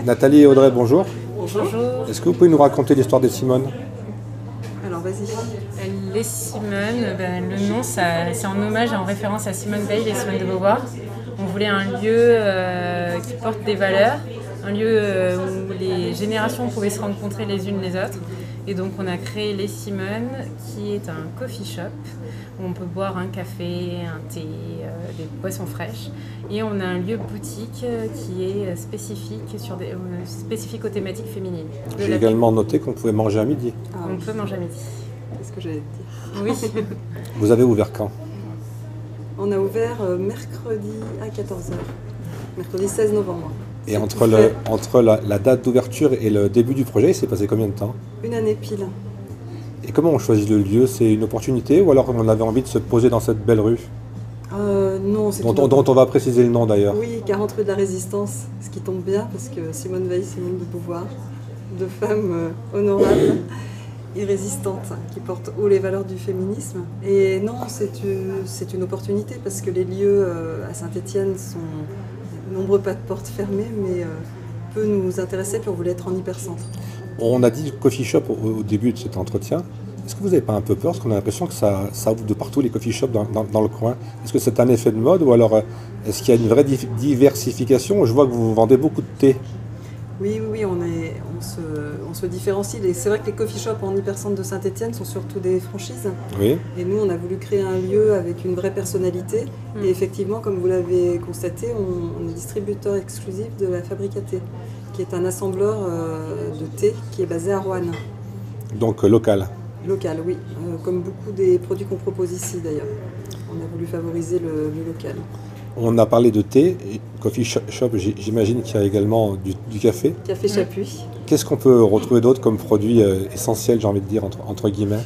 Nathalie et Audrey, bonjour. Bonjour. Est-ce que vous pouvez nous raconter l'histoire des Simone? Alors vas-y. Les Simone, le nom c'est en hommage et en référence à Simone Veil et Simone de Beauvoir. On voulait un lieu qui porte des valeurs, un lieu où les générations pouvaient se rencontrer les unes les autres. Et donc on a créé Les Simone, qui est un coffee shop où on peut boire un café, un thé, des boissons fraîches. Et on a un lieu boutique qui est spécifique aux thématiques féminines. J'ai également noté qu'on pouvait manger à midi. On peut manger à midi. C'est ce que j'allais te dire. Oui. Vous avez ouvert quand? On a ouvert mercredi à 14h. Mercredi 16 novembre. Et entre la date d'ouverture et le début du projet, il s'est passé combien de temps? Une année pile. Et comment on choisit le lieu? C'est une opportunité ou alors on avait envie de se poser dans cette belle rue Non, c'est dont on va préciser le nom d'ailleurs. Oui, 40 rue de la Résistance, ce qui tombe bien parce que Simone Veil, Simone de Beauvoir, deux femmes honorables et résistantes qui portent haut les valeurs du féminisme. Et non, c'est une opportunité parce que les lieux à Saint-Étienne sont nombreux, pas de portes fermées, mais peut nous intéresser, puis on voulait être en hypercentre. On a dit coffee shop au début de cet entretien. Est-ce que vous n'avez pas un peu peur? Parce qu'on a l'impression que ça ouvre de partout les coffee shops dans le coin. Est-ce que c'est un effet de mode ou alors est-ce qu'il y a une vraie diversification? Je vois que vous vendez beaucoup de thé. Oui, on se différencie. Et c'est vrai que les coffee shops en hypercentre de Saint-Étienne sont surtout des franchises. Oui. Et nous, on a voulu créer un lieu avec une vraie personnalité. Et effectivement, comme vous l'avez constaté, on est distributeur exclusif de la Fabrica Thé, qui est un assembleur de thé qui est basé à Roanne. Donc local. Local, oui. Comme beaucoup des produits qu'on propose ici d'ailleurs. On a voulu favoriser le local. On a parlé de thé, coffee shop, j'imagine qu'il y a également du café. Café Chapuis. Qu'est-ce qu'on peut retrouver d'autre comme produit essentiel, j'ai envie de dire, entre guillemets?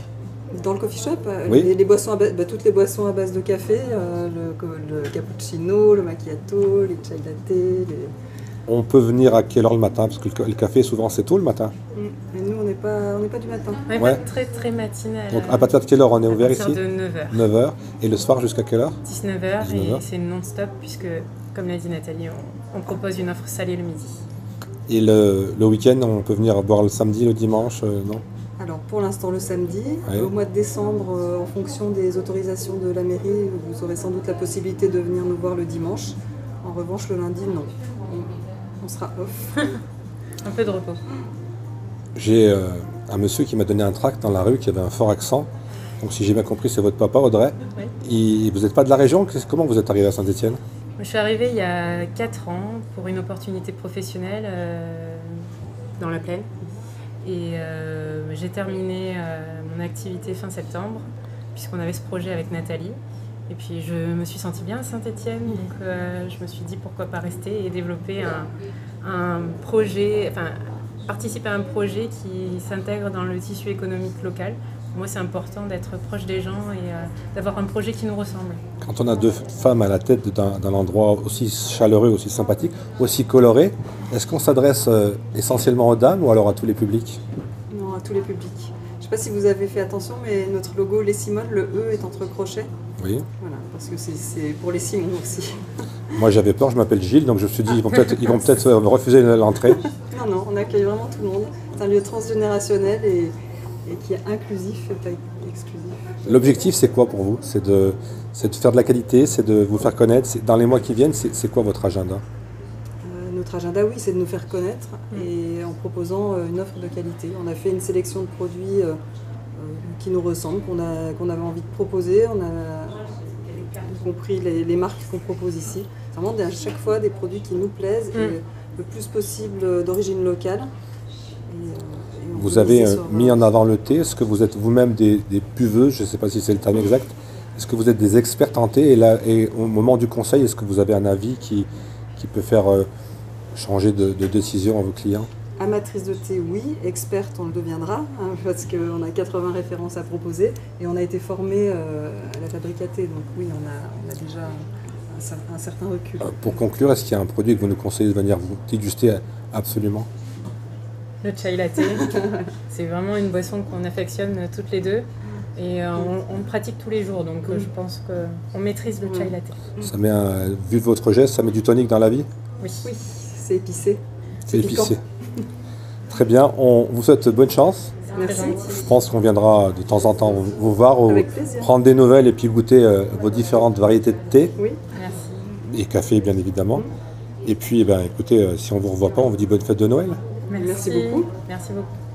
Dans le coffee shop, oui. les boissons toutes les boissons à base de café, le cappuccino, le macchiato, les chai latte. On peut venir à quelle heure le matin? Parce que le café, souvent, c'est tôt le matin. Mais nous, on n'est pas du matin. On n'est pas très, très matinal. Donc, à partir de quelle heure on est ouvert ici? À partir de 9h. 9h. Et le soir, jusqu'à quelle heure? 19h. Et c'est non-stop, puisque, comme l'a dit Nathalie, on propose une offre salée le midi. Et le week-end, on peut venir boire le samedi, le dimanche, non? Alors, pour l'instant, le samedi. Oui. Au mois de décembre, en fonction des autorisations de la mairie, vous aurez sans doute la possibilité de venir nous voir le dimanche. En revanche, le lundi, non. On sera off. Un peu de repos. J'ai un monsieur qui m'a donné un tract dans la rue qui avait un fort accent. Donc si j'ai bien compris, c'est votre papa, Audrey. Oui. Vous n'êtes pas de la région? Comment vous êtes arrivé à Saint-Étienne? Je suis arrivée il y a 4 ans pour une opportunité professionnelle dans la plaine. Et j'ai terminé mon activité fin septembre, puisqu'on avait ce projet avec Nathalie. Et puis je me suis sentie bien à Saint-Étienne, donc je me suis dit pourquoi pas rester et développer un projet, enfin participer à un projet qui s'intègre dans le tissu économique local. Pour moi, c'est important d'être proche des gens et d'avoir un projet qui nous ressemble. Quand on a deux femmes à la tête d'un endroit aussi chaleureux, aussi sympathique, aussi coloré, est-ce qu'on s'adresse essentiellement aux dames ou alors à tous les publics? Non, à tous les publics. Je ne sais pas si vous avez fait attention, mais notre logo Les Simone, le E est entre crochets. Oui. Voilà, parce que c'est pour les Simons aussi. Moi j'avais peur, je m'appelle Gilles, donc je me suis dit ils vont peut-être me refuser l'entrée. Non, on accueille vraiment tout le monde. C'est un lieu transgénérationnel et qui est inclusif et pas exclusif. L'objectif c'est quoi pour vous? C'est de faire de la qualité, c'est de vous faire connaître. Dans les mois qui viennent, c'est quoi votre agenda? Notre agenda, oui, c'est de nous faire connaître et en proposant une offre de qualité. On a fait une sélection de produits qui nous ressemblent, qu'on avait envie de proposer. On a compris les marques qu'on propose ici. C'est vraiment à chaque fois des produits qui nous plaisent et le plus possible d'origine locale. Vous avez mis en avant le thé. Est-ce que vous êtes vous-même des buveuses? Je ne sais pas si c'est le terme exact. Est-ce que vous êtes des expertes en thé? Et au moment du conseil, est-ce que vous avez un avis qui peut faire changer de décision à vos clients? Amatrice de thé, oui. Experte, on le deviendra, parce qu'on a 80 références à proposer. Et on a été formé à la Fabrica Thé, donc oui, on a déjà un certain recul. Pour conclure, est-ce qu'il y a un produit que vous nous conseillez de venir vous déguster absolument? Le chai latte. C'est vraiment une boisson qu'on affectionne toutes les deux. Et on le pratique tous les jours, donc je pense qu'on maîtrise le chai latte. Ça met vu votre geste, ça met du tonique dans la vie? Oui. Oui, c'est épicé. C'est piquant. épicé. Très bien, on vous souhaite bonne chance. Merci. Je pense qu'on viendra de temps en temps vous voir, Avec plaisir. prendre des nouvelles et puis goûter vos différentes variétés de thé Oui. Merci. et café bien évidemment. Et puis, eh ben, écoutez, si on ne vous revoit pas, on vous dit bonne fête de Noël. Merci beaucoup. Merci beaucoup.